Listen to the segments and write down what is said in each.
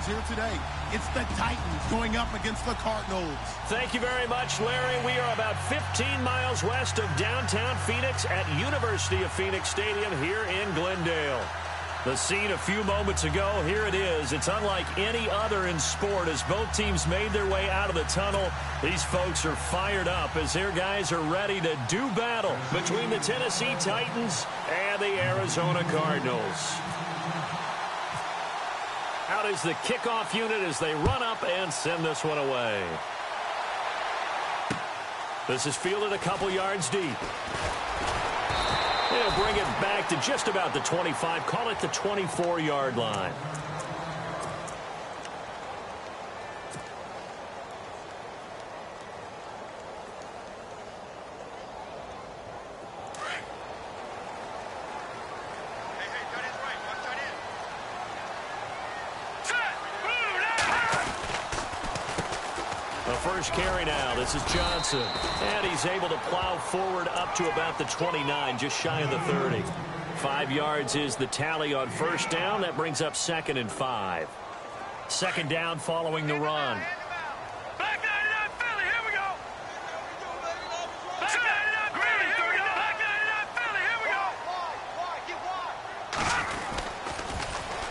here today. It's the Titans going up against the Cardinals. Thank you very much, Larry. We are about 15 miles west of downtown Phoenix at University of Phoenix Stadium here in Glendale. The scene a few moments ago, here it is. It's unlike any other in sport as both teams made their way out of the tunnel. These folks are fired up as their guys are ready to do battle between the Tennessee Titans and the Arizona Cardinals. Out is the kickoff unit as they run up and send this one away. This is fielded a couple yards deep. They'll bring it back to just about the 25, call it the 24-yard line. First carry now. This is Johnson. And he's able to plow forward up to about the 29, just shy of the 30. 5 yards is the tally on first down. That brings up 2nd and 5. Second down following the run. Back 99 Philly, here we go. Back 99 Philly, here we go. Back 99 Philly, here we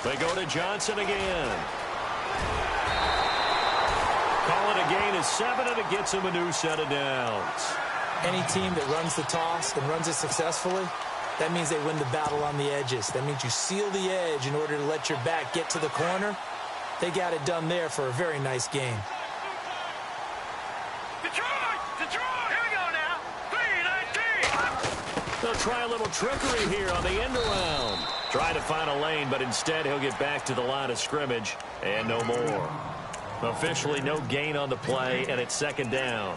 go. They go to Johnson again. Call it a gain of 7, and it gets him a new set of downs. Any team that runs the toss and runs it successfully, that means they win the battle on the edges. That means you seal the edge in order to let your back get to the corner. They got it done there for a very nice game. Detroit! Detroit! Here we go now. 3-19. They'll try a little trickery here on the end around. Try to find a lane, but instead he'll get back to the line of scrimmage and no more. Officially no gain on the play, and it's second down.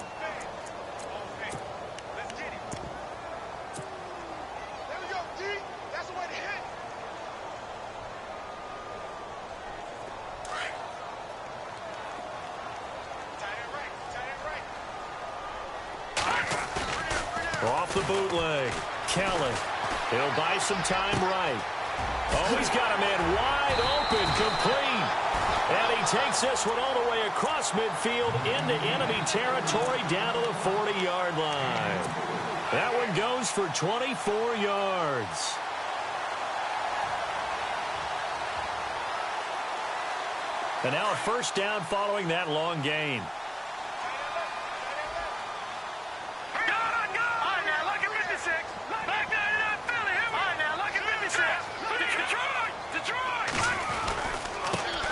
Off the bootleg. Kelly. He'll buy some time right. Oh, he's got a man wide open, complete. And he takes this one all the way across midfield into enemy territory down to the 40-yard line. That one goes for 24 yards. And now a first down following that long gain.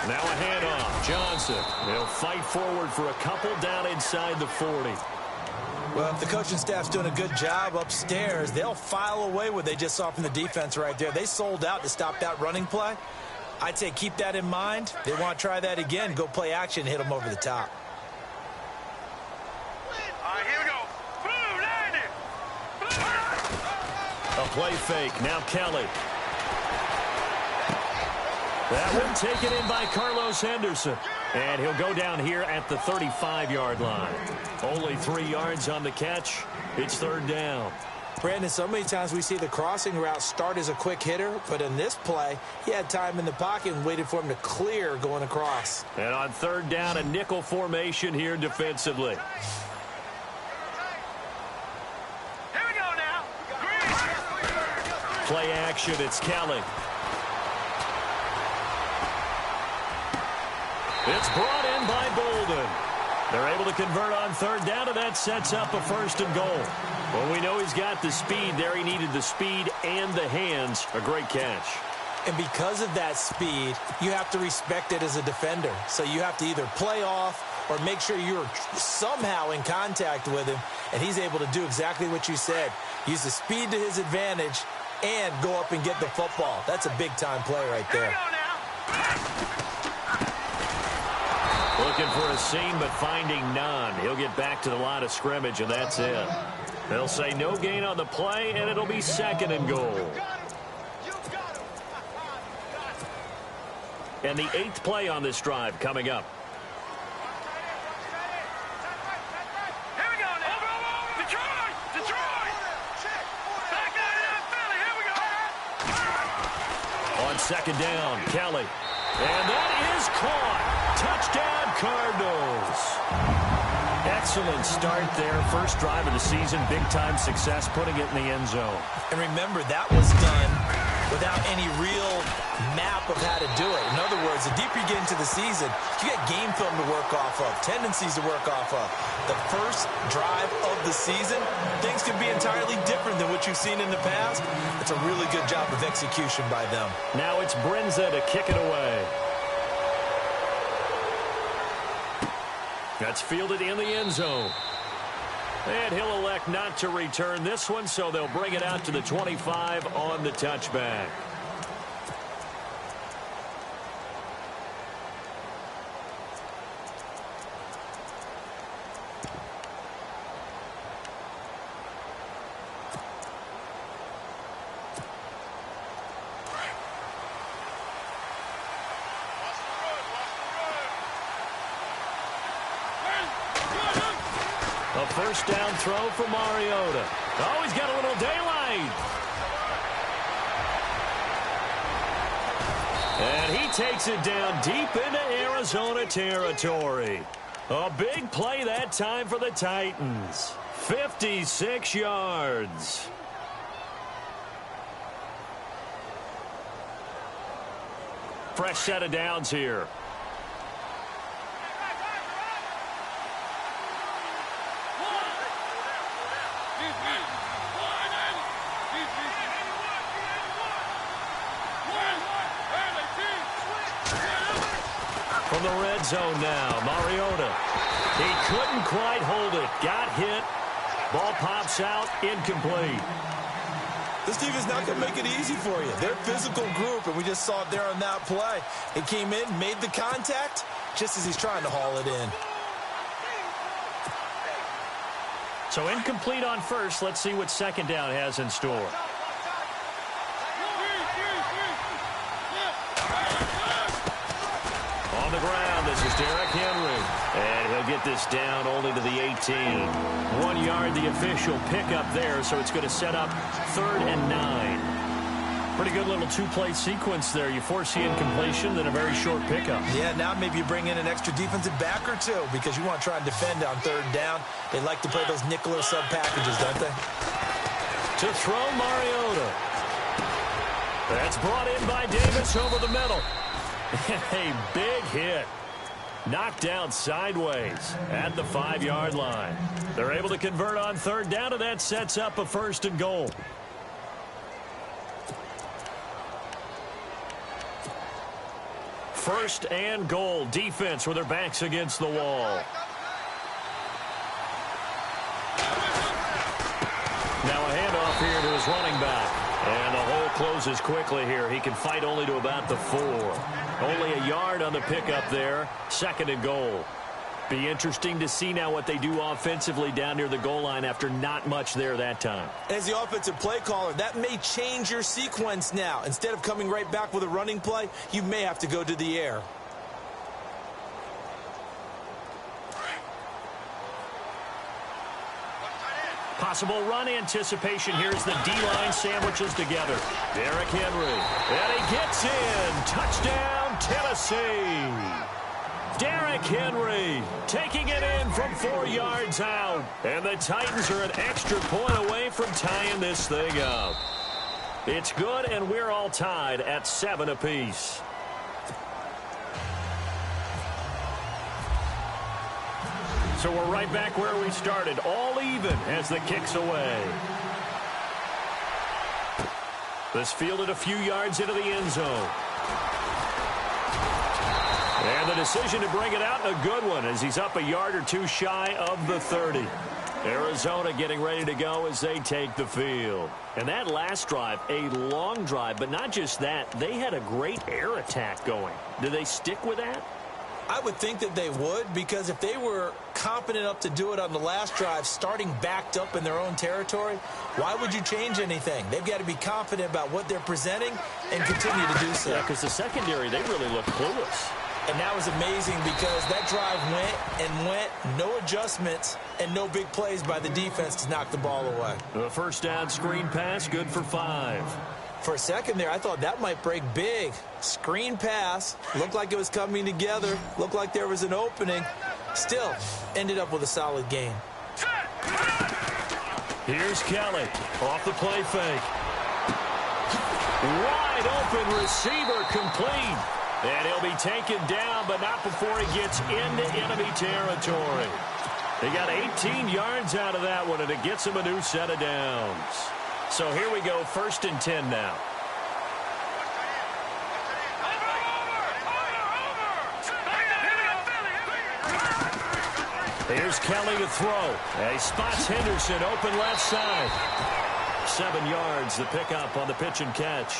Now a handoff. Johnson. They'll fight forward for a couple down inside the 40. Well, if the coaching staff's doing a good job upstairs, they'll file away what they just saw from the defense right there. They sold out to stop that running play. I'd say keep that in mind. They want to try that again. Go play action, hit them over the top. All right, here we go. Blue, landing. A play fake. Now Kelly. That one taken in by Carlos Henderson. And he'll go down here at the 35-yard line. Only 3 yards on the catch. It's third down. Brandon, so many times we see the crossing route start as a quick hitter, but in this play, he had time in the pocket and waited for him to clear going across. And on third down, a nickel formation here defensively. Here we go now. Play action, it's Kelly. It's brought in by Bolden. They're able to convert on third down, and that sets up a first and goal. Well, we know he's got the speed there. He needed the speed and the hands. A great catch. And because of that speed, you have to respect it as a defender. So you have to either play off or make sure you're somehow in contact with him, and he's able to do exactly what you said. Use the speed to his advantage and go up and get the football. That's a big-time play right there. Looking for a seam, but finding none. He'll get back to the line of scrimmage, and that's it. They'll say no gain on the play, and it'll be second and goal. And the 8th play on this drive coming up. Here we go now. Detroit! Detroit! Back 99 Philly, here we go. On second down, Kelly. And that is caught. excellent start there. First drive of the season, big-time success, putting it in the end zone. And remember, that was done without any real map of how to do it. In other words, the deeper you get into the season, you got game film to work off of, tendencies to work off of. The first drive of the season, things can be entirely different than what you've seen in the past. It's a really good job of execution by them. Now it's Brinza to kick it away. That's fielded in the end zone. And he'll elect not to return this one, so they'll bring it out to the 25 on the touchback. A first down throw for Mariota. Oh, he's got a little daylight. And he takes it down deep into Arizona territory. A big play that time for the Titans. 56 yards. Fresh set of downs here. From the red zone now, Mariota. He couldn't quite hold it. Got hit. Ball pops out, incomplete. This team is not going to make it easy for you. They're a physical group, and we just saw it there on that play. He came in, made the contact, just as he's trying to haul it in. So incomplete on first. Let's see what second down has in store. On the ground, this is Derrick Henry. And he'll get this down only to the 18. 1 yard, the official pickup there, so it's going to set up 3rd and 9. Pretty good little two-play sequence there. You force the incompletion, then a very short pickup. Yeah, now maybe you bring in an extra defensive back or two because you want to try and defend on 3rd down. They like to play those nickel or sub packages, don't they? To throw Mariota. That's brought in by Davis over the middle. A big hit. Knocked down sideways at the 5-yard line. They're able to convert on 3rd down, and that sets up a 1st and goal. First and goal. Defense with their backs against the wall. Now a handoff here to his running back. And the hole closes quickly here. He can fight only to about the 4. Only a yard on the pickup there. 2nd and goal. Be interesting to see now what they do offensively down near the goal line after not much there that time. As the offensive play caller, that may change your sequence now. Instead of coming right back with a running play, you may have to go to the air. Possible run anticipation. Here's the D-line sandwiches together. Derrick Henry. And he gets in. Touchdown, Tennessee. Derrick Henry taking it in from 4 yards out. And the Titans are an extra point away from tying this thing up. It's good, and we're all tied at 7 apiece. So we're right back where we started, all even as the kick's away. This fielded a few yards into the end zone. And the decision to bring it out, a good one, as he's up a yard or two shy of the 30. Arizona getting ready to go as they take the field. And that last drive, a long drive, but not just that, they had a great air attack going. Do they stick with that? I would think that they would, because if they were confident enough to do it on the last drive, starting backed up in their own territory, why would you change anything? They've got to be confident about what they're presenting and continue to do so. Yeah, because the secondary, they really look clueless. And that was amazing because that drive went, no adjustments, and no big plays by the defense to knock the ball away. The first down screen pass, good for 5. For a second there, I thought that might break big. Screen pass. Looked like it was coming together. Looked like there was an opening. still ended up with a solid game. Here's Kelly off the play fake. Wide open receiver complete. And he'll be taken down, but not before he gets into enemy territory. They got 18 yards out of that one, and it gets him a new set of downs. So here we go, 1st and 10 now. Here's Kelly to throw. He spots Henderson open left side. 7 yards, the pickup on the pitch and catch.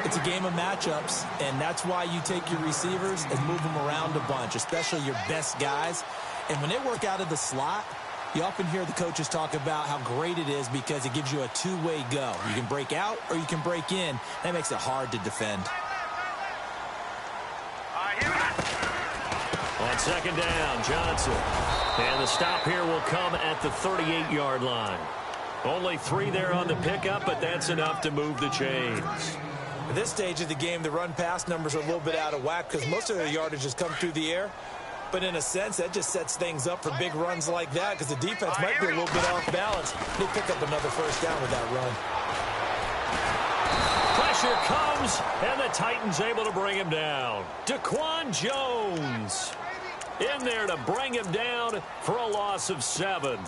It's a game of matchups, and that's why you take your receivers and move them around a bunch, especially your best guys. And when they work out of the slot, you often hear the coaches talk about how great it is because it gives you a two-way go. You can break out or you can break in. That makes it hard to defend. On 2nd down, Johnson. And the stop here will come at the 38-yard line. Only 3 there on the pickup, but that's enough to move the chains. At this stage of the game, the run-pass numbers are a little bit out of whack because most of their yardage has come through the air. But in a sense, that just sets things up for big runs like that because the defense might be a little bit off balance. They pick up another 1st down with that run. Pressure comes, and the Titans able to bring him down. Daquan Jones in there to bring him down for a loss of 7.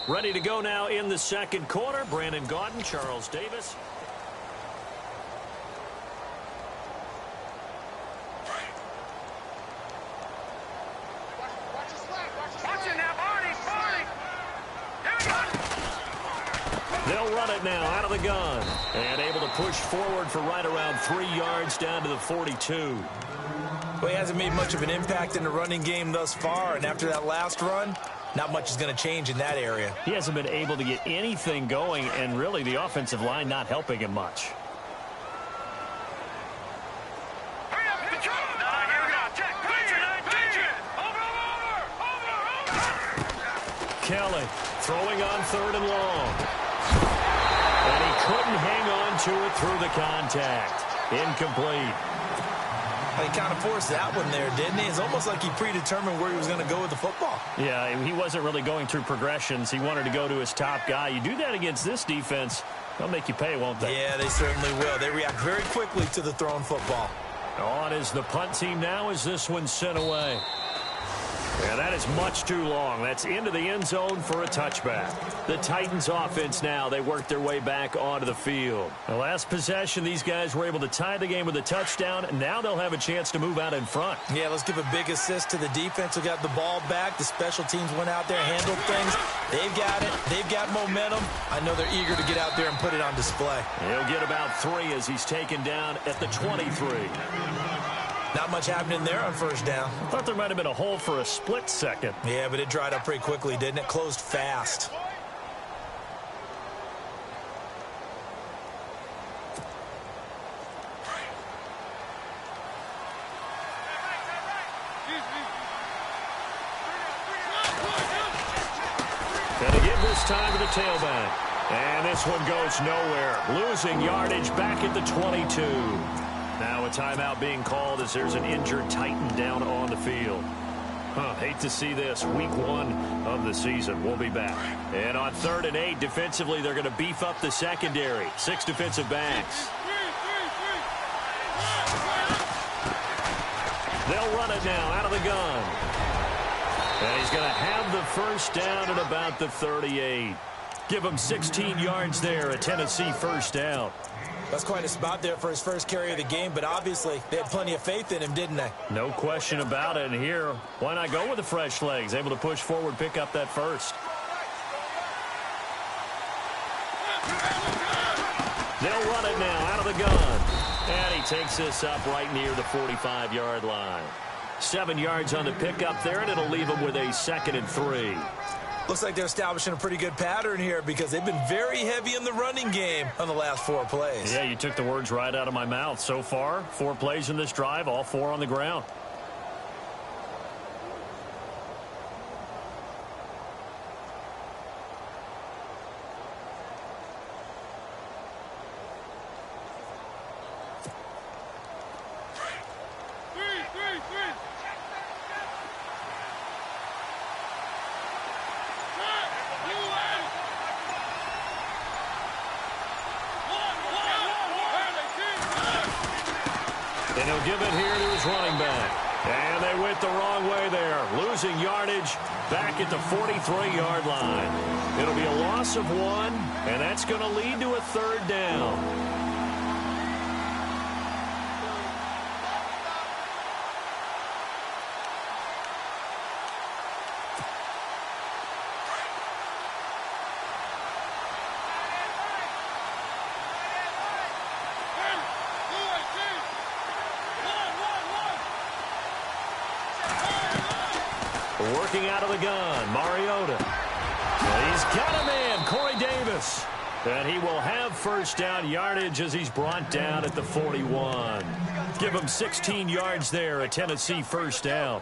Ready to go now in the 2nd quarter. Brandon Gaudin, Charles Davis. Watch it now, Barney. Here we go. They'll run it now out of the gun. And able to push forward for right around 3 yards down to the 42. Well, he hasn't made much of an impact in the running game thus far, and after that last run, not much is going to change in that area. He hasn't been able to get anything going, and really the offensive line not helping him much. Hurry up, control. Here we go. Check. Pitch. Over. Kelly throwing on 3rd and long. And he couldn't hang on to it through the contact. Incomplete. He kind of forced that one there, didn't he? It's almost like he predetermined where he was going to go with the football. Yeah, he wasn't really going through progressions. He wanted to go to his top guy. You do that against this defense, they'll make you pay, won't they? Yeah, they certainly will. They react very quickly to the thrown football. On is the punt team now as this one's sent away. Yeah, that is much too long. That's into the end zone for a touchback. The Titans offense now, they work their way back onto the field. The last possession, these guys were able to tie the game with a touchdown, and now they'll have a chance to move out in front. Yeah, let's give a big assist to the defense who got the ball back. The special teams went out there, handled things. They've got it. They've got momentum. I know they're eager to get out there and put it on display. He'll get about 3 as he's taken down at the 23. Not much happening there on 1st down. Thought there might have been a hole for a split second. Yeah, but it dried up pretty quickly, didn't it? Closed fast. Gonna give this time to the tailback. And this one goes nowhere. Losing yardage back at the 22. Now a timeout being called as there's an injured Titan down on the field. Hate to see this. Week 1 of the season. We'll be back. And on 3rd and 8, defensively, they're going to beef up the secondary. 6 defensive backs. They'll run it now out of the gun. And he's going to have the 1st down at about the 38. Give him 16 yards there, a Tennessee 1st down. That's quite a spot there for his first carry of the game, but obviously they had plenty of faith in him, didn't they? No question about it. And here, why not go with the fresh legs? Able to push forward, pick up that 1st. They'll run it now out of the gun. And he takes this up right near the 45-yard line. 7 yards on the pickup there, and it'll leave him with a 2nd and 3. Looks like they're establishing a pretty good pattern here because they've been very heavy in the running game on the last 4 plays. Yeah, you took the words right out of my mouth. So far, 4 plays in this drive, all 4 on the ground. give it here to his running back. And they went the wrong way there, losing yardage back at the 43-yard line. It'll be a loss of 1, and that's going to lead to a 3rd down. Working out of the gun, Mariota. He's got a man, Corey Davis. And he will have 1st down yardage as he's brought down at the 41. Give him 16 yards there, a Tennessee 1st down.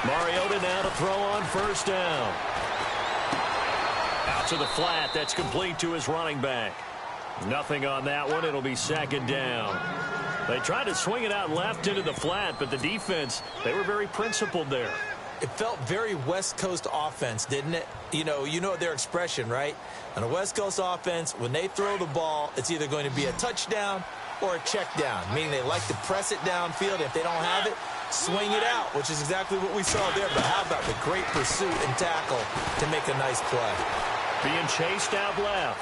Mariota now to throw on 1st down. Out to the flat. That's complete to his running back. Nothing on that one. It'll be 2nd down. They tried to swing it out left into the flat, but the defense, they were very principled there. It felt very West Coast offense, didn't it? You know their expression, right? On a West Coast offense, when they throw the ball, it's either going to be a touchdown or a check down, meaning they like to press it downfield. If they don't have it, swing it out, which is exactly what we saw there. But how about the great pursuit and tackle to make a nice play? Being chased out left.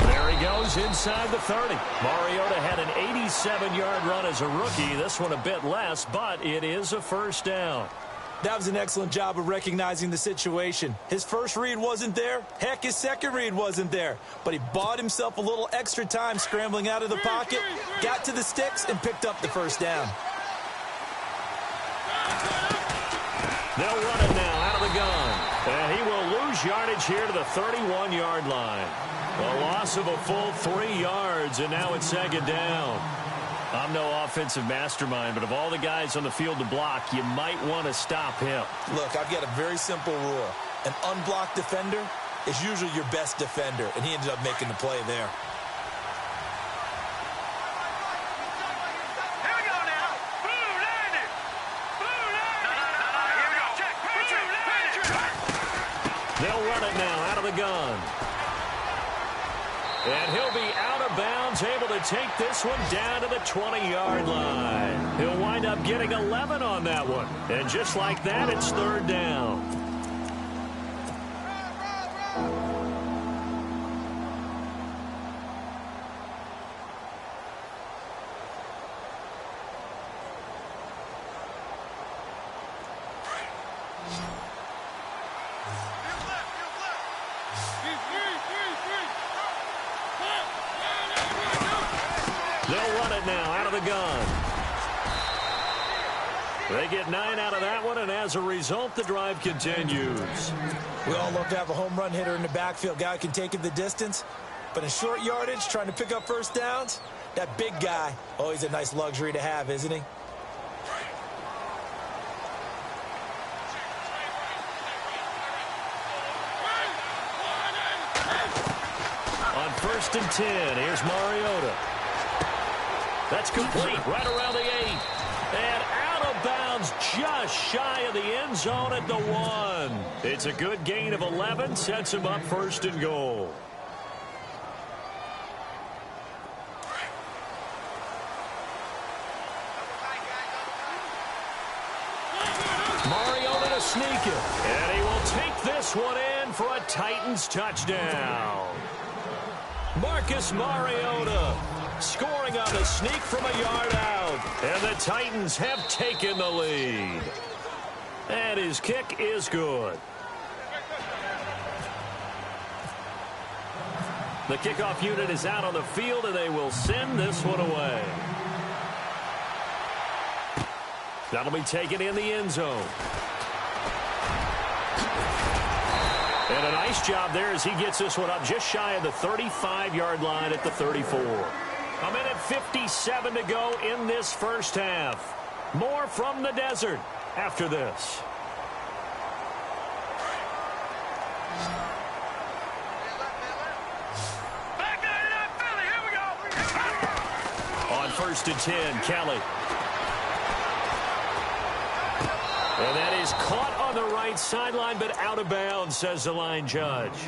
There he goes inside the 30. Mariota had an 87-yard run as a rookie. This one a bit less, but it is a 1st down. That was an excellent job of recognizing the situation. His first read wasn't there. Heck, his second read wasn't there. But he bought himself a little extra time scrambling out of the pocket, got to the sticks, and picked up the 1st down. They'll run it now out of the gun. And he will lose yardage here to the 31-yard line. A loss of a full 3 yards, and now it's 2nd down. I'm no offensive mastermind, but of all the guys on the field to block, you might want to stop him. Look, I've got a very simple rule. An unblocked defender is usually your best defender, and he ended up making the play there. They'll run it now out of the gun. And he'll be out of bounds, able to take this one down to the 20-yard line. He'll wind up getting 11 on that one. And just like that, it's 3rd down. They'll run it now out of the gun. They get 9 out of that one, and as a result, the drive continues. We all love to have a home run hitter in the backfield. Guy who can take it the distance. But in short yardage, trying to pick up 1st downs, that big guy, always a nice luxury to have, isn't he? On 1st and 10, here's Mariota. That's complete right around the 8. And out of bounds just shy of the end zone at the 1. It's a good gain of 11, sets him up 1st and goal. Mariota to sneak it. And he will take this one in for a Titans touchdown. Marcus Mariota scoring on the sneak from a yard out. And the Titans have taken the lead. And his kick is good. The kickoff unit is out on the field, and they will send this one away. That'll be taken in the end zone. And a nice job there as he gets this one up just shy of the 35-yard line at the 34. A minute 57 to go in this first half. More from the desert after this. On 1st and 10, Kelly. And that is caught on the right sideline, but out of bounds, says the line judge.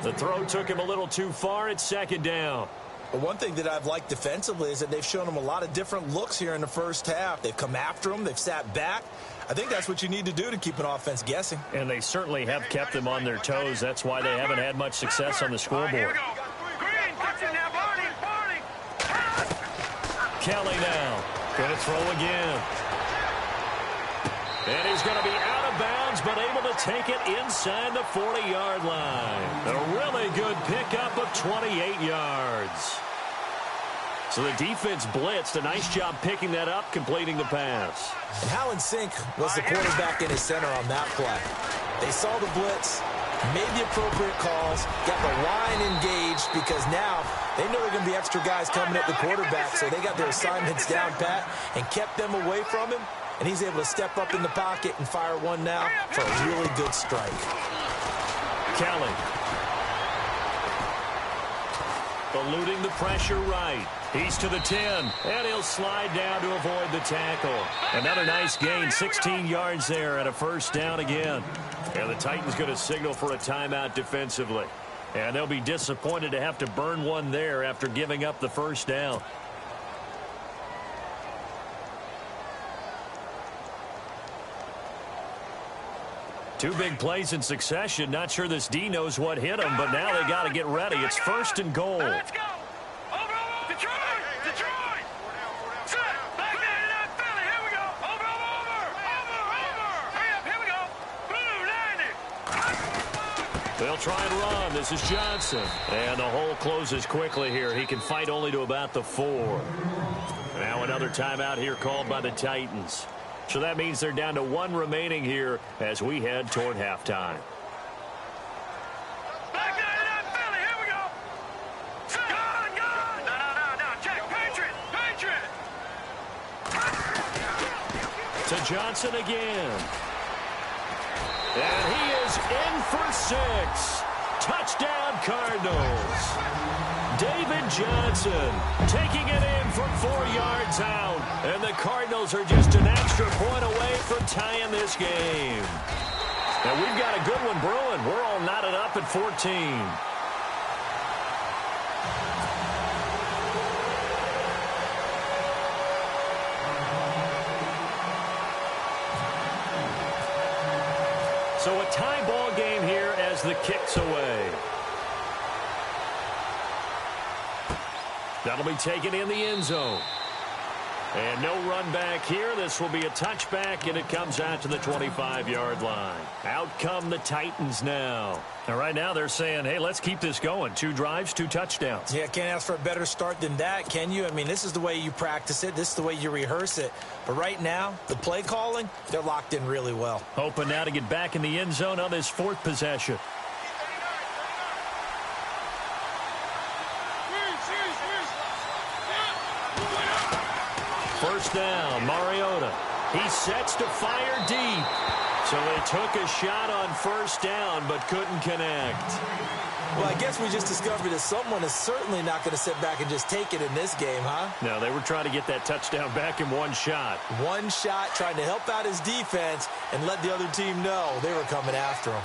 The throw took him a little too far at second down. But one thing that I've liked defensively is that they've shown him a lot of different looks here in the first half. They've come after him. They've sat back. I think that's what you need to do to keep an offense guessing. And they certainly have kept them on their toes. That's why they haven't had much success on the scoreboard. Kelly now going to throw again. And he's going to be out of bounds, but able to take it inside the 40-yard line. A really good pickup of 28 yards. So the defense blitzed. A nice job picking that up, completing the pass. And Howland Sink was the quarterback in his center on that play. They saw the blitz, made the appropriate calls, got the line engaged because now they know there are going to be extra guys coming at the quarterback, so they got their assignments down pat and kept them away from him, and he's able to step up in the pocket and fire one now for a really good strike. Kelly. Eluding the pressure right. He's to the 10, and he'll slide down to avoid the tackle. Another nice gain, 16 yards there and a first down again. And the Titans going to signal for a timeout defensively. And they'll be disappointed to have to burn one there after giving up the first down. Two big plays in succession. Not sure this D knows what hit him, but now they got to get ready. It's first and goal. Let's go. Over. Detroit. Detroit. Set. Back there in that Philly. Here we go. Over. Hurry up. Here we go. Blue 90. They'll try and run. This is Johnson. And the hole closes quickly here. He can fight only to about the 4. Now another timeout here called by the Titans. So that means they're down to one remaining here as we head toward halftime. Back there in that Philly. Here we go. Set. Gun. No. Check. Patriot. To Johnson again. And he is in for 6. Touchdown, Cardinals. David Johnson taking it in from 4 yards out. And the Cardinals are just an extra point away from tying this game. And we've got a good one brewing. We're all knotted up at 14. So a tie ball game here as the kick's away. That'll be taken in the end zone. And no run back here. This will be a touchback, and it comes out to the 25-yard line. Out come the Titans now. And right now they're saying, hey, let's keep this going. 2 drives, 2 touchdowns. Yeah, can't ask for a better start than that, can you? I mean, this is the way you practice it. This is the way you rehearse it. But right now, the play calling, they're locked in really well. Hoping now to get back in the end zone on this 4th possession. First down, Mariota. He sets to fire deep. So they took a shot on first down, but couldn't connect. Well, I guess we just discovered that someone is certainly not going to sit back and just take it in this game, huh? No, they were trying to get that touchdown back in one shot. One shot, trying to help out his defense and let the other team know they were coming after him.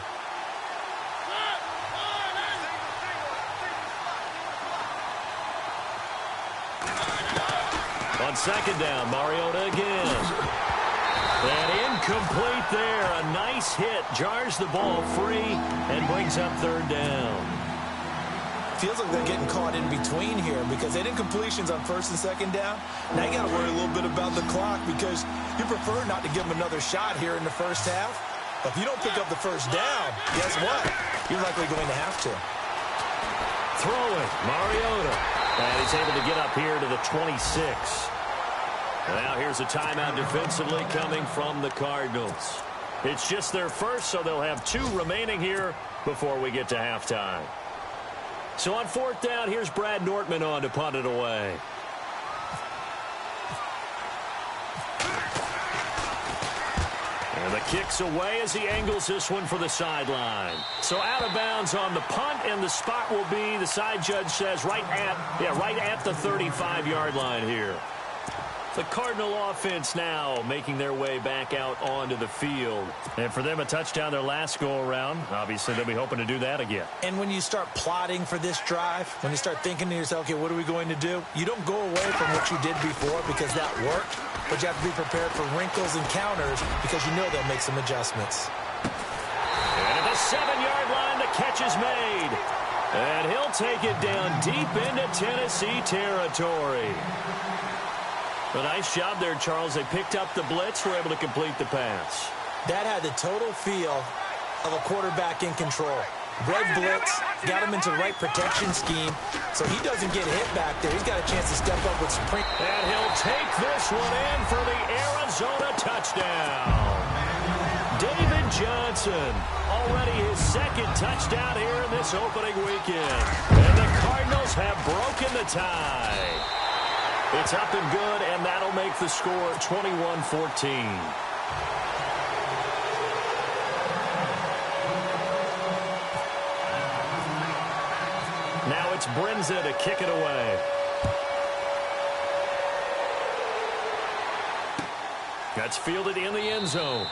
On second down, Mariota again. And incomplete there. A nice hit. Jars the ball free and brings up 3rd down. Feels like they're getting caught in between here because they did completions on 1st and 2nd down. Now you got to worry a little bit about the clock because you prefer not to give them another shot here in the first half. But if you don't pick up the first down, guess what? You're likely going to have to. Throw it, Mariota. And he's able to get up here to the 26. Now here's a timeout defensively coming from the Cardinals. It's just their first, so they'll have 2 remaining here before we get to halftime. So on 4th down, here's Brad Nortman on to punt it away. And the kick's away as he angles this one for the sideline. So out of bounds on the punt, and the spot will be, the side judge says, right at the 35-yard line here. The Cardinal offense now making their way back out onto the field. And for them, a touchdown their last go-around. Obviously, they'll be hoping to do that again. And when you start plotting for this drive, when you start thinking to yourself, okay, what are we going to do? You don't go away from what you did before because that worked, but you have to be prepared for wrinkles and counters because you know they'll make some adjustments. And at the 7-yard line, the catch is made. And he'll take it down deep into Tennessee territory. A nice job there, Charles. They picked up the blitz, were able to complete the pass. That had the total feel of a quarterback in control. Red blitz, got him into the right protection scheme, so he doesn't get hit back there. He's got a chance to step up with sprint. And he'll take this one in for the Arizona touchdown. David Johnson, already his second touchdown here in this opening weekend. And the Cardinals have broken the tie. It's up and good, and that'll make the score 21-14. Now it's Brinza to kick it away. That's fielded in the end zone.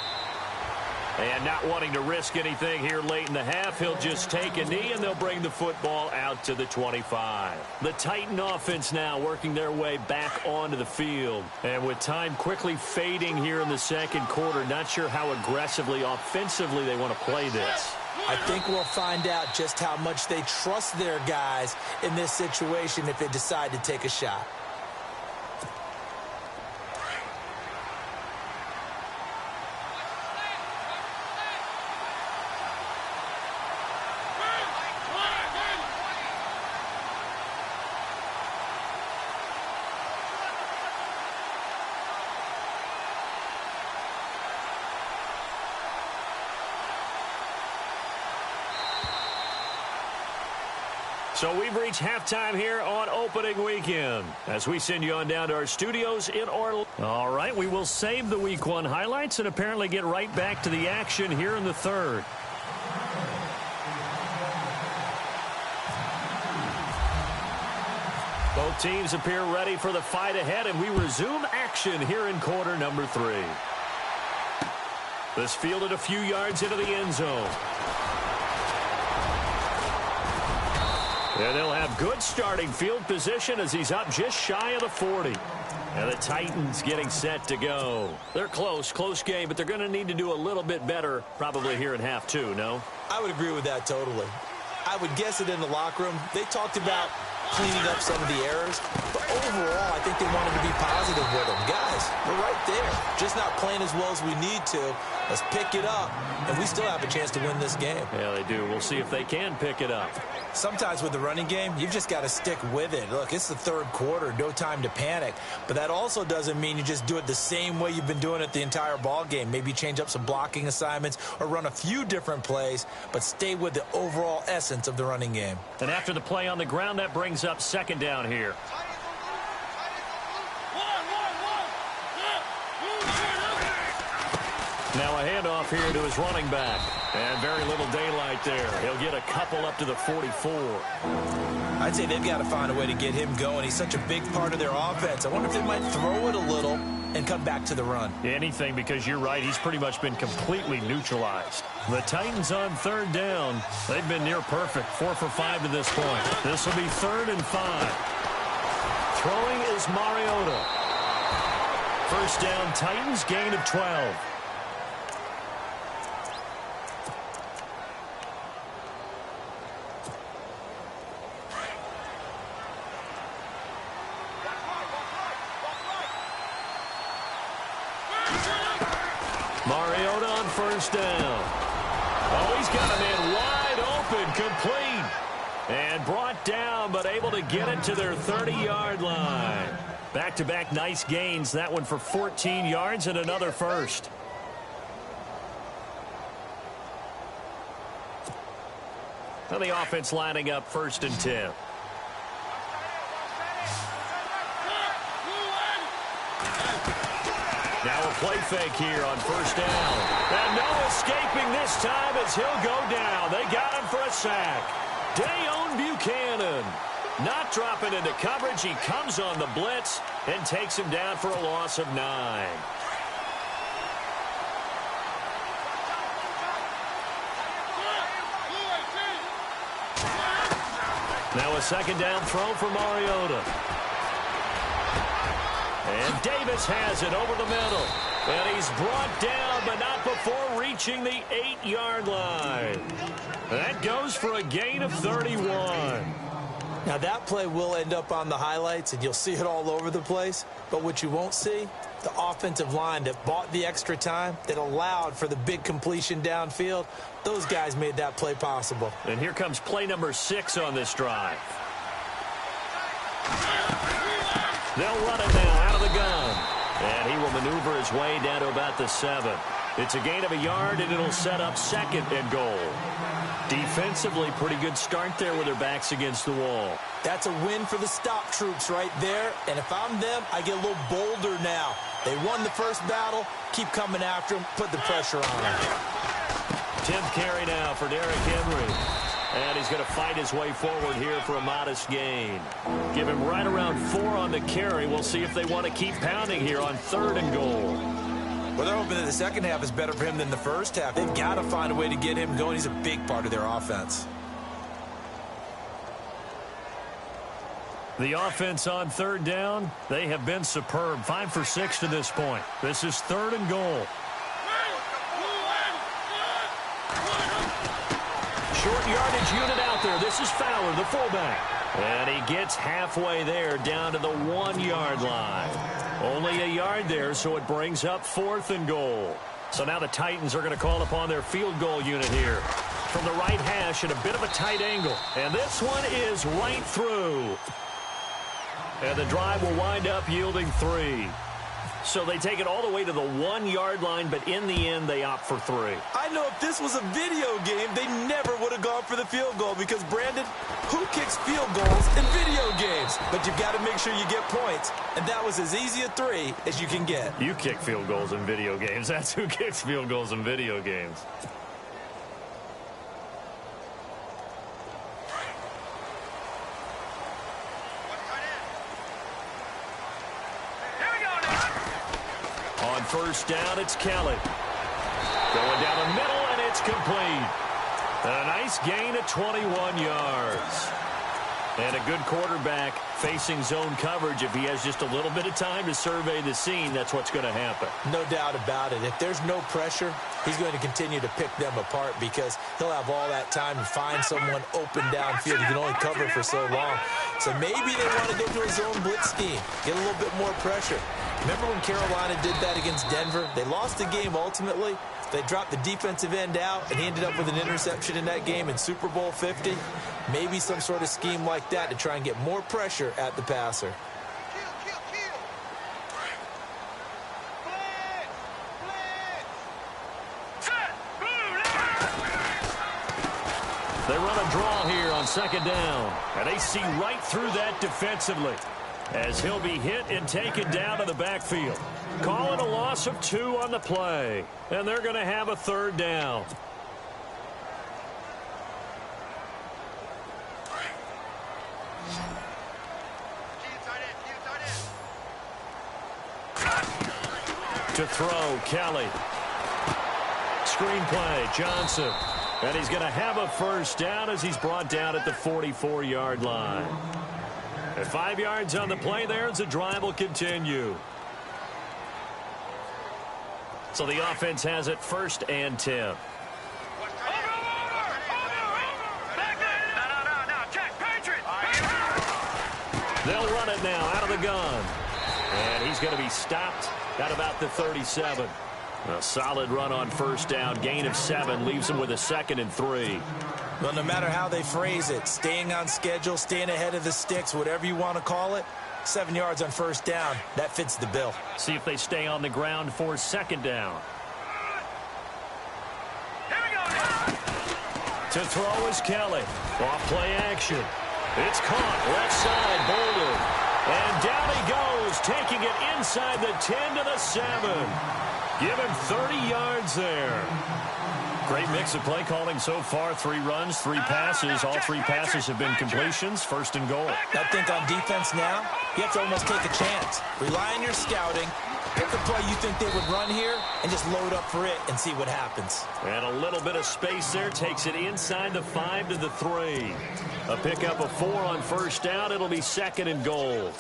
And not wanting to risk anything here late in the half, he'll just take a knee, and they'll bring the football out to the 25. The Titan offense now working their way back onto the field. And with time quickly fading here in the second quarter, not sure how aggressively, offensively they want to play this. I think we'll find out just how much they trust their guys in this situation if they decide to take a shot. So we've reached halftime here on opening weekend as we send you on down to our studios in Orlando. All right, we will save the Week 1 highlights and apparently get right back to the action here in the third. Both teams appear ready for the fight ahead, and we resume action here in quarter number 3. This fielded a few yards into the end zone. And they'll have good starting field position as he's up just shy of the 40. And the Titans getting set to go. They're close game, but they're going to need to do a little bit better probably here in half 2, no? I would agree with that totally. I would guess it in the locker room. They talked about cleaning up some of the errors, but overall, I think they wanted to be positive with them. Guys, we're right there. Just not playing as well as we need to. Let's pick it up, and we still have a chance to win this game. Yeah, they do. We'll see if they can pick it up. Sometimes with the running game, you've just got to stick with it. Look, it's the third quarter, no time to panic. But that also doesn't mean you just do it the same way you've been doing it the entire ball game. Maybe change up some blocking assignments or run a few different plays, but stay with the overall essence of the running game. And after the play on the ground, that brings up second down here. Now a handoff here to his running back. And very little daylight there. He'll get a couple up to the 44. I'd say they've got to find a way to get him going. He's such a big part of their offense. I wonder if they might throw it a little and come back to the run. Anything, because you're right. He's pretty much been completely neutralized. The Titans on third down. They've been near perfect. 4 for 5 to this point. This will be 3rd and 5. Throwing is Mariota. First down, Titans, gain of 12. Mariota on first down. Oh, he's got a man wide open, complete. And brought down, but able to get it to their 30-yard line. Back-to-back nice gains. That one for 14 yards and another first. And the offense lining up 1st and 10. Now a play fake here on first down. And no escaping this time as he'll go down. They got him for a sack. Dayon Buchanan. Not dropping into coverage. He comes on the blitz and takes him down for a loss of 9. Now a second down throw for Mariota. And Davis has it over the middle. And he's brought down, but not before reaching the 8-yard line. That goes for a gain of 31. Now, that play will end up on the highlights, and you'll see it all over the place. But what you won't see, the offensive line that bought the extra time, that allowed for the big completion downfield, those guys made that play possible. And here comes play number 6 on this drive. They'll run it now out of the gun. And he will maneuver his way down to about the 7. It's a gain of a yard, and it'll set up 2nd and goal. Defensively, pretty good start there with their backs against the wall. That's a win for the stop troops right there. And if I'm them, I get a little bolder now. They won the first battle. Keep coming after them. Put the pressure on them. 10th carry now for Derrick Henry. And he's going to fight his way forward here for a modest gain. Give him right around 4 on the carry. We'll see if they want to keep pounding here on 3rd and goal. Well, they're hoping that the second half is better for him than the first half. They've got to find a way to get him going. He's a big part of their offense. The offense on 3rd down, they have been superb. 5 for 6 to this point. This is 3rd and goal. Short yardage unit out there. This is Fowler, the fullback. And he gets halfway there down to the 1-yard line. Only a yard there, so it brings up 4th and goal. So now the Titans are going to call upon their field goal unit here. From the right hash at a bit of a tight angle. And this one is right through. And the drive will wind up yielding 3. So they take it all the way to the 1-yard line, but in the end, they opt for 3. I know if this was a video game, they never would have gone for the field goal because, Brandon, who kicks field goals in video games? But you've got to make sure you get points, and that was as easy a 3 as you can get. You kick field goals in video games. That's who kicks field goals in video games. On 1st down, it's Kelly. Going down the middle, and it's complete. A nice gain of 21 yards. And a good quarterback facing zone coverage. If he has just a little bit of time to survey the scene, that's what's going to happen. No doubt about it. If there's no pressure, he's going to continue to pick them apart because he'll have all that time to find someone open downfield. He can only cover for so long. So maybe they want to go to a zone blitz scheme, get a little bit more pressure. Remember when Carolina did that against Denver? They lost the game ultimately. They dropped the defensive end out, and he ended up with an interception in that game in Super Bowl 50. Maybe some sort of scheme like that to try and get more pressure at the passer. They run a draw here on 2nd down, and they see right through that defensively as he'll be hit and taken down to the backfield. Call it a loss of 2 on the play, and they're going to have a 3rd down. To throw, Kelly. Screenplay, Johnson. And he's going to have a 1st down as he's brought down at the 44-yard line. At 5 yards on the play there, as the drive will continue. So the offense has it 1st and 10. They'll run it now out of the gun. And he's going to be stopped at about the 37. A solid run on 1st down. Gain of 7 leaves him with a 2nd and 3. Well, no matter how they phrase it, staying on schedule, staying ahead of the sticks, whatever you want to call it, 7 yards on 1st down, that fits the bill. See if they stay on the ground for 2nd down. Here we go. To throw is Kelly. Off play action. It's caught left side, Bolden. And down he goes, taking it inside the 10 to the 7. Give him 30 yards there. Great mix of play calling so far. 3 runs, 3 passes. All 3 passes have been completions. First and goal. I think on defense now, you have to almost take a chance. Rely on your scouting. Pick a play you think they would run here and just load up for it and see what happens. And a little bit of space there takes it inside the 5 to the 3. A pickup of 4 on first down. It'll be second and goal.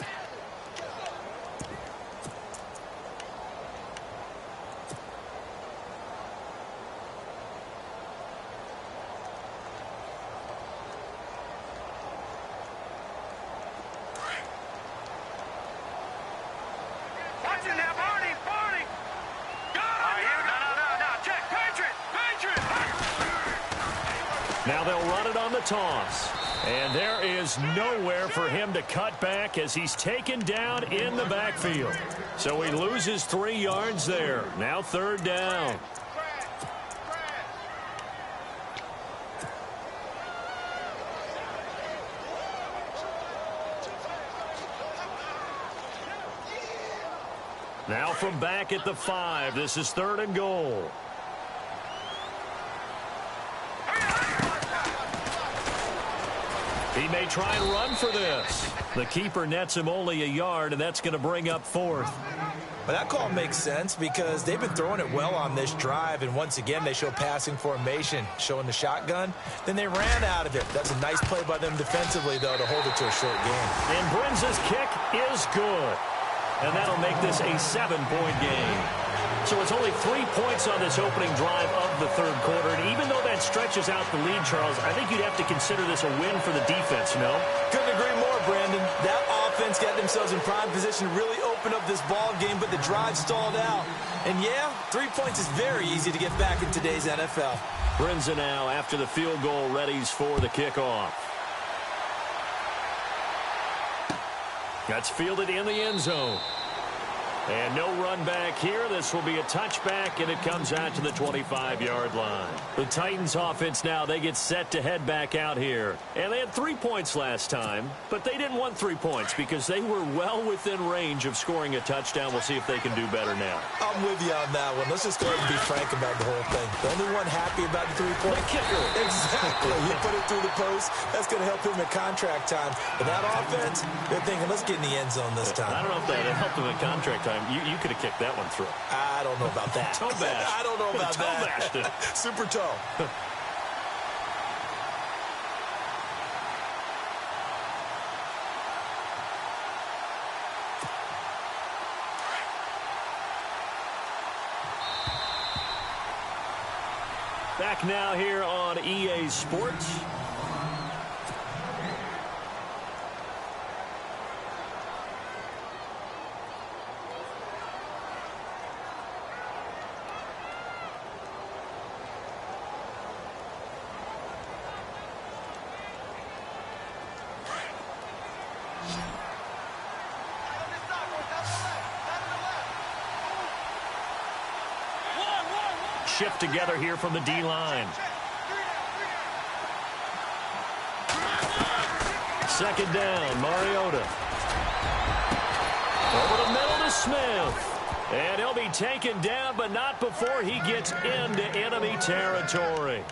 Now they'll run it on the toss. And there is nowhere for him to cut back as he's taken down in the backfield. So he loses 3 yards there. Now third down. Now from back at the 5, this is third and goal. He may try and run for this. The keeper nets him only a yard, and that's going to bring up 4th. But that call makes sense because they've been throwing it well on this drive, and once again, they show passing formation, showing the shotgun. Then they ran out of it. That's a nice play by them defensively, though, to hold it to a short game. And Brinza's kick is good. And that'll make this a 7-point game. So it's only 3 points on this opening drive of the third quarter. And even though that stretches out the lead, Charles, I think you'd have to consider this a win for the defense, no? Couldn't agree more, Brandon. That offense got themselves in prime position to really open up this ball game, but the drive stalled out. And, yeah, 3 points is very easy to get back in today's NFL. Brinza now, after the field goal, readies for the kickoff. That's fielded in the end zone. And no run back here. This will be a touchback, and it comes out to the 25-yard line. The Titans offense now, they get set to head back out here. And they had 3 points last time, but they didn't want 3 points because they were well within range of scoring a touchdown. We'll see if they can do better now. I'm with you on that one. Let's just go ahead and be frank about the whole thing. The only one happy about the 3-point kicker. Exactly. You put it through the post. That's going to help him at contract time. But that offense, they're thinking, let's get in the end zone this time. I don't know if that helped him at contract time. You could have kicked that one through. I don't know about that. Toe bash. I don't know about toe that. Bashed it. Super toe. Back now here on EA Sports. Shift together here from the D-line. Second down, Mariota. Over the middle to Smith. And he'll be taken down, but not before he gets into enemy territory.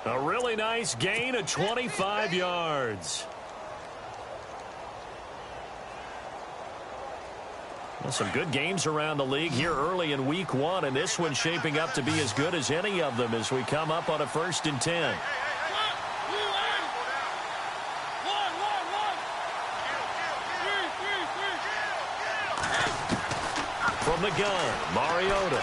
A really nice gain of 25 yards. Well, some good games around the league here early in week 1, and this one's shaping up to be as good as any of them as we come up on a 1st and 10. From the gun, Mariota.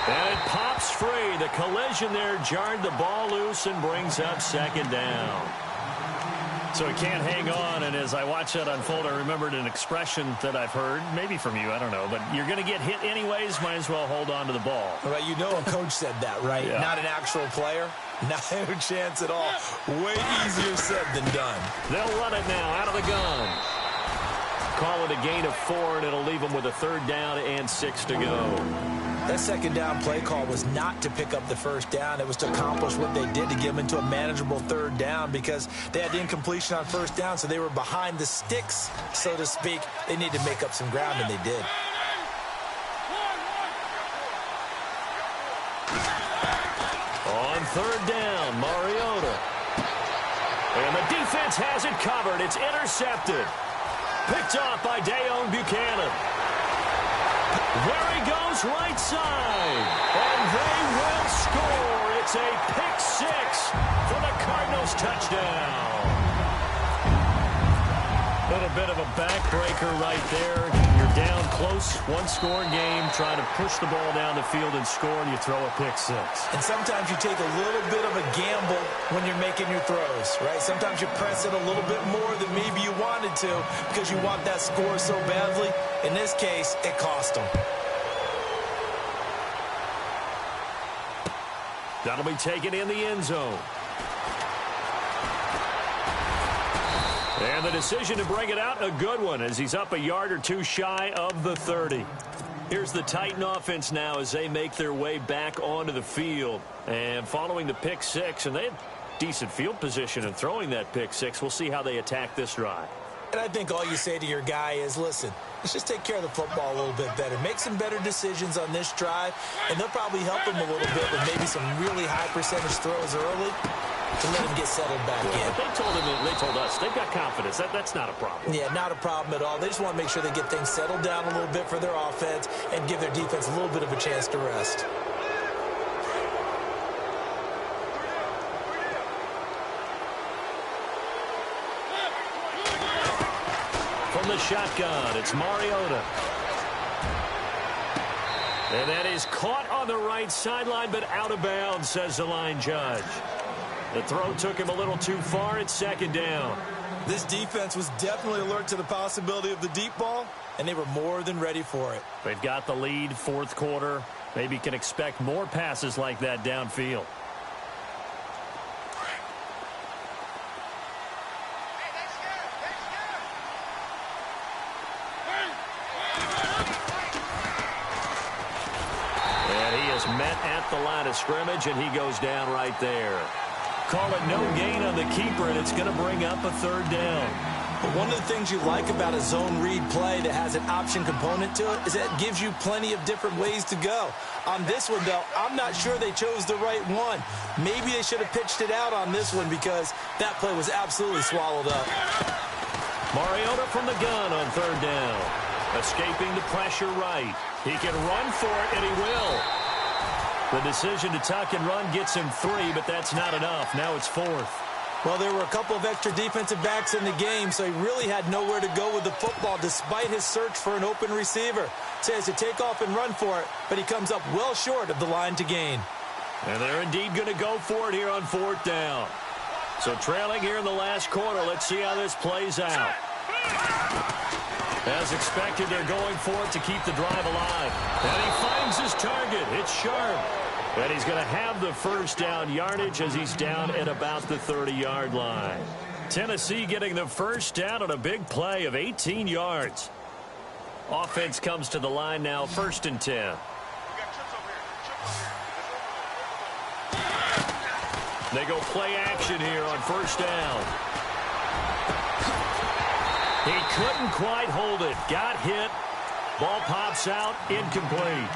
And it pops free. The collision there jarred the ball loose and brings up second down. So he can't hang on, and as I watch that unfold, I remembered an expression that I've heard, maybe from you, I don't know, but you're going to get hit anyways, might as well hold on to the ball. Well, you know a coach said that, right? Yeah. Not an actual player. Not a chance at all. Way easier said than done. They'll run it now out of the gun. Call it a gain of 4, and it'll leave them with a 3rd down and 6 to go. That second down play call was not to pick up the 1st down. It was to accomplish what they did to get them into a manageable 3rd down because they had the incompletion on 1st down, so they were behind the sticks, so to speak. They needed to make up some ground, and they did. third down. Mariota. And the defense has it covered. It's intercepted. Picked off by Deone Buchanan. There he goes, right side. And they will score. It's a pick six for the Cardinals touchdown. A little bit of a backbreaker right there. You're down close, one-score game, trying to push the ball down the field and score, and you throw a pick six. And sometimes you take a little bit of a gamble when you're making your throws, right? Sometimes you press it a little bit more than maybe you wanted to because you want that score so badly. In this case, it cost them. That'll be taken in the end zone. And the decision to bring it out, a good one, as he's up a yard or two shy of the 30. Here's the Titan offense now as they make their way back onto the field. And following the pick six, and they had decent field position in throwing that pick six. We'll see how they attack this drive. And I think all you say to your guy is, listen, let's just take care of the football a little bit better. Make some better decisions on this drive, and they'll probably help him a little bit with maybe some really high percentage throws early to let him get settled back in. They told us they've got confidence. That's not a problem. Yeah, not a problem at all. They just want to make sure they get things settled down a little bit for their offense and give their defense a little bit of a chance to rest. From the shotgun, it's Mariota. And that is caught on the right sideline, but out of bounds, says the line judge. The throw took him a little too far. It's second down. This defense was definitely alert to the possibility of the deep ball, and they were more than ready for it. They've got the lead, fourth quarter. Maybe can expect more passes like that downfield. And he is met at the line of scrimmage, and he goes down right there. Call it no gain on the keeper, and it's going to bring up a third down. But one of the things you like about a zone read play that has an option component to it is that it gives you plenty of different ways to go. On this one, though, I'm not sure they chose the right one. Maybe they should have pitched it out on this one because that play was absolutely swallowed up. Mariota from the gun on third down. Escaping the pressure right. He can run for it, and he will. The decision to tuck and run gets him 3, but that's not enough. Now it's fourth. Well, there were a couple of extra defensive backs in the game, so he really had nowhere to go with the football despite his search for an open receiver. So he has to take off and run for it, but he comes up well short of the line to gain. And they're indeed going to go for it here on fourth down. So trailing here in the last quarter, let's see how this plays out. As expected, they're going for it to keep the drive alive. And he finds his target. It's Sharp. And he's going to have the first down yardage as he's down at about the 30-yard line. Tennessee getting the first down on a big play of 18 yards. Offense comes to the line now, 1st and 10. They go play action here on first down. He couldn't quite hold it. Got hit. Ball pops out. Incomplete.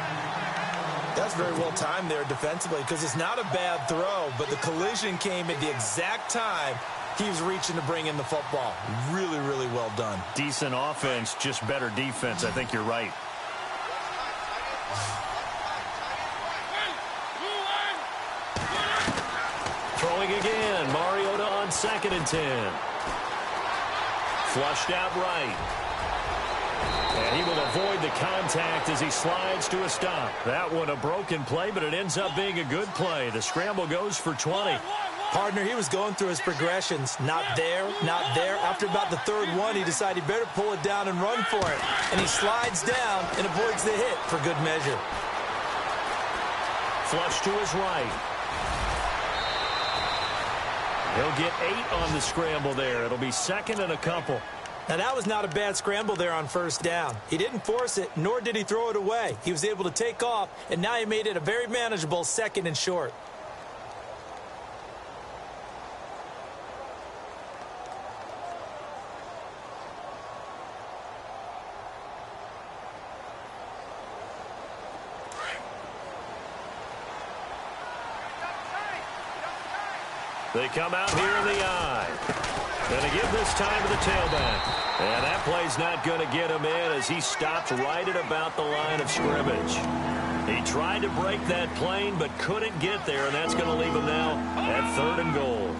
That's very well timed there defensively because it's not a bad throw, but the collision came at the exact time he was reaching to bring in the football. Really, really well done. Decent offense, just better defense. I think you're right. Throwing again. Mariota on 2nd and 10. Flushed out right. And he will avoid the contact as he slides to a stop. That one a broken play, but it ends up being a good play. The scramble goes for 20. Partner, he was going through his progressions. Not there, not there. After about the third one, he decided he better pull it down and run for it. And he slides down and avoids the hit for good measure. Flush to his right. He'll get 8 on the scramble there. It'll be 2nd and a couple. Now, that was not a bad scramble there on first down. He didn't force it, nor did he throw it away. He was able to take off, and now he made it a very manageable 2nd and short. They come out here in the I. Going to give this time to the tailback. And that play's not going to get him in as he stopped right at about the line of scrimmage. He tried to break that plane but couldn't get there, and that's going to leave him now at 3rd and goal.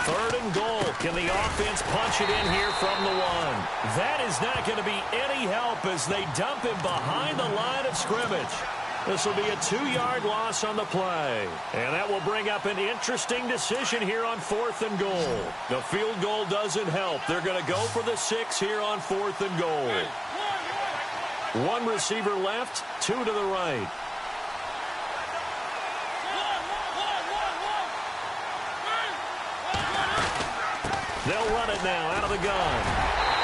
Third and goal. Can the offense punch it in here from the 1? That is not going to be any help as they dump him behind the line of scrimmage. This will be a 2-yard loss on the play. And that will bring up an interesting decision here on 4th and goal. The field goal doesn't help. They're going to go for the 6 here on 4th and goal. 1 receiver left, 2 to the right. They'll run it now out of the gun.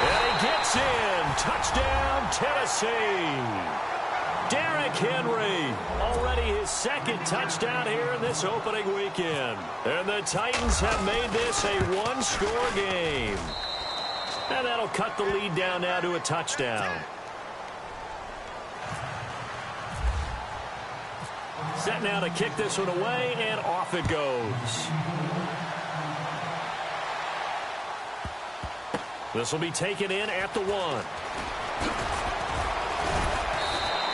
And he gets in. Touchdown, Tennessee. Derrick Henry, already his 2nd touchdown here in this opening weekend. And the Titans have made this a 1-score game. And that'll cut the lead down now to a touchdown. Set now to kick this one away, and off it goes. This will be taken in at the 1.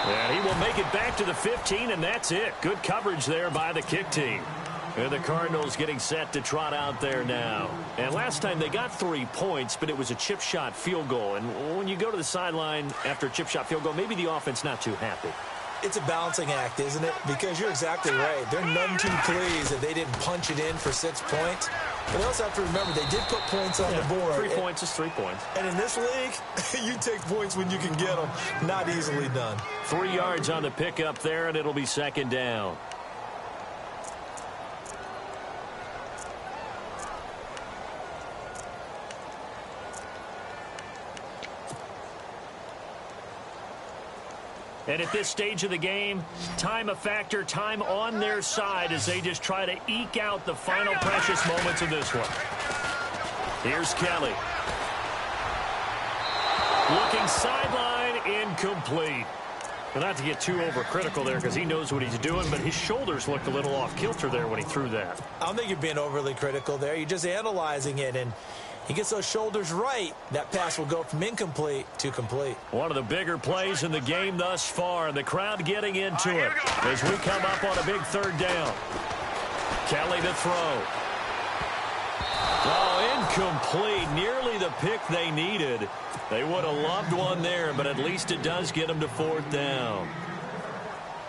And he will make it back to the 15, and that's it. Good coverage there by the kick team. And the Cardinals getting set to trot out there now. And last time they got 3 points, but it was a chip shot field goal. And when you go to the sideline after a chip shot field goal, maybe the offense not too happy. It's a balancing act, isn't it? Because you're exactly right. They're none too pleased that they didn't punch it in for 6 points. But they also have to remember they did put points on the board. 3 points is 3 points. And in this league, you take points when you can get them. Not easily done. 3 yards on the pickup there, and it'll be 2nd down. And at this stage of the game, time a factor, time on their side as they just try to eke out the final precious moments of this one. Here's Kelly. Looking sideline, incomplete. Well, not to get too overcritical there because he knows what he's doing, but his shoulders looked a little off kilter there when he threw that. I don't think you're being overly critical there. You're just analyzing it, and he gets those shoulders right. That pass will go from incomplete to complete. One of the bigger plays in the game thus far, and the crowd getting into it as we come up on a big 3rd down. Kelly to throw. Oh, incomplete. Nearly the pick they needed. They would have loved one there, but at least it does get them to 4th down.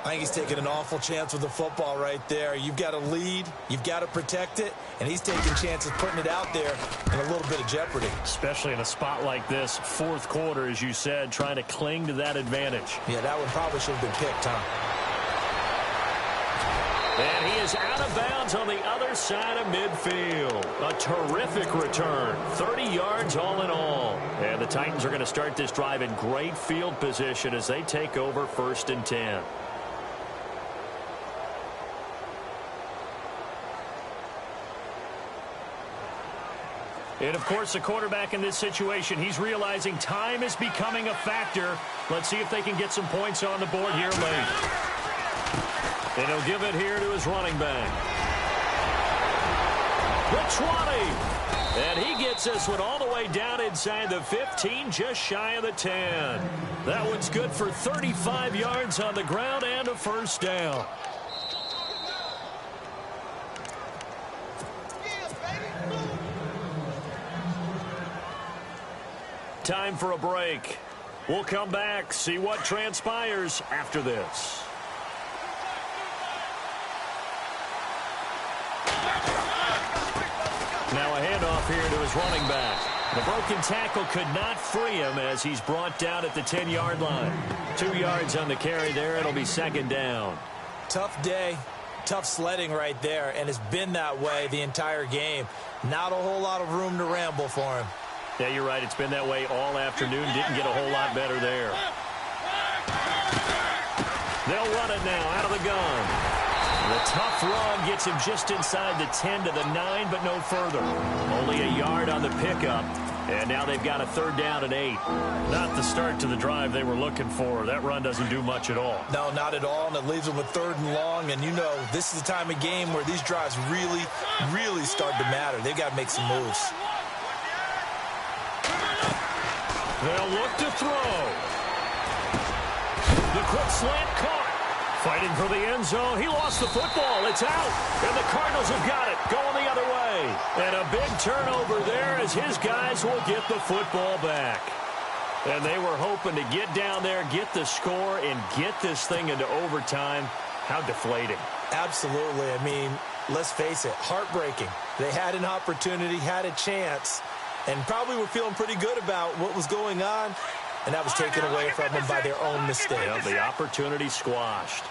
I think he's taking an awful chance with the football right there. You've got to lead, you've got to protect it, and he's taking chances putting it out there in a little bit of jeopardy. Especially in a spot like this, 4th quarter, as you said, trying to cling to that advantage. Yeah, that one probably should have been picked, huh? And he is out of bounds on the other side of midfield. A terrific return. 30 yards all in all. And the Titans are going to start this drive in great field position as they take over 1st and 10. And, of course, the quarterback in this situation, he's realizing time is becoming a factor. Let's see if they can get some points on the board here late. And he'll give it here to his running back. The 20. And he gets this one all the way down inside the 15, just shy of the 10. That one's good for 35 yards on the ground and a 1st down. Time for a break. We'll come back, see what transpires after this. Now a handoff here to his running back. The broken tackle could not free him as he's brought down at the 10-yard line. 2 yards on the carry there. It'll be 2nd down. Tough day. Tough sledding right there, and it's been that way the entire game. Not a whole lot of room to ramble for him. Yeah, you're right. It's been that way all afternoon. Didn't get a whole lot better there. They'll run it now out of the gun. The tough run gets him just inside the 10 to the 9, but no further. Only a yard on the pickup, And now they've got a 3rd down and 8. Not the start to the drive they were looking for. That run doesn't do much at all. No, not at all, and it leaves them with 3rd and long. And, you know, this is the time of game where these drives really, really start to matter. They've got to make some moves. They'll look to throw. The quick slant caught. Fighting for the end zone. He lost the football. It's out. And the Cardinals have got it. Going the other way. And a big turnover there as his guys will get the football back. And they were hoping to get down there, get the score, and get this thing into overtime. How deflating. Absolutely. I mean, let's face it, heartbreaking. They had an opportunity, had a chance, and probably were feeling pretty good about what was going on. And that was taken away from them by their own mistake. Yeah, the opportunity squashed.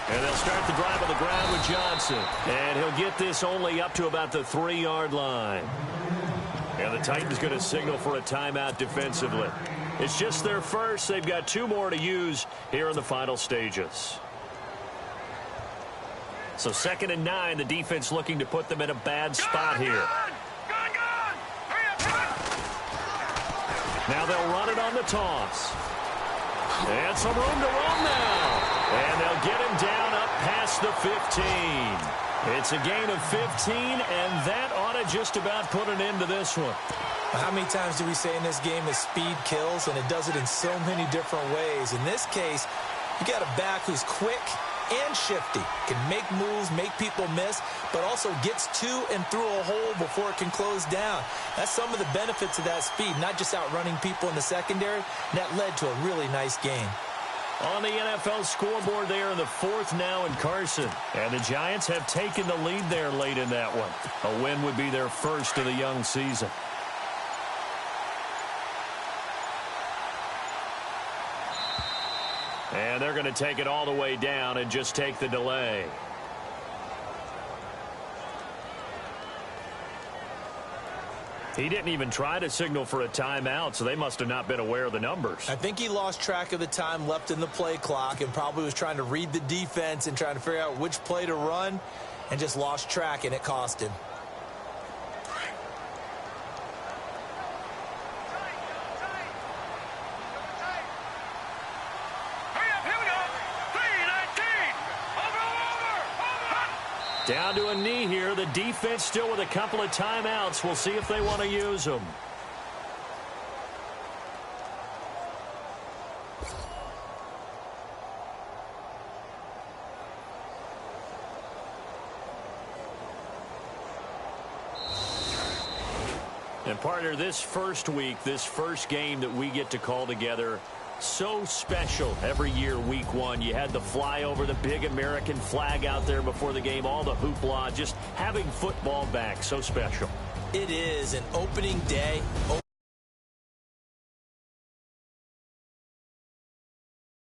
And they'll start the drive on the ground with Johnson. And he'll get this only up to about the 3-yard line. And the Titans going to signal for a timeout defensively. It's just their first. They've got 2 more to use here in the final stages. So 2nd and 9, the defense looking to put them in a bad spot here. Now they'll run it on the toss. And some room to roam now. And they'll get him down up past the 15. It's a gain of 15, and that ought to just about put an end to this one. How many times do we say in this game that speed kills, and it does it in so many different ways? In this case, you got a back who's quick and shifty, can make moves, make people miss, but also gets to and through a hole before it can close down. That's some of the benefits of that speed, not just outrunning people in the secondary. That led to a really nice game. On the NFL scoreboard, they are in the 4th now in Carson. And the Giants have taken the lead there late in that one. A win would be their first of the young season. And they're going to take it all the way down and just take the delay. He didn't even try to signal for a timeout, so they must have not been aware of the numbers. I think he lost track of the time left in the play clock and probably was trying to read the defense and trying to figure out which play to run and just lost track, and it cost him. Down to a knee here. The defense still with a couple of timeouts. We'll see if they want to use them. And partner, this first week, this first game that we get to call together, so special every year, week 1. You had the flyover, the big American flag out there before the game, all the hoopla, just having football back, so special. It is an opening day.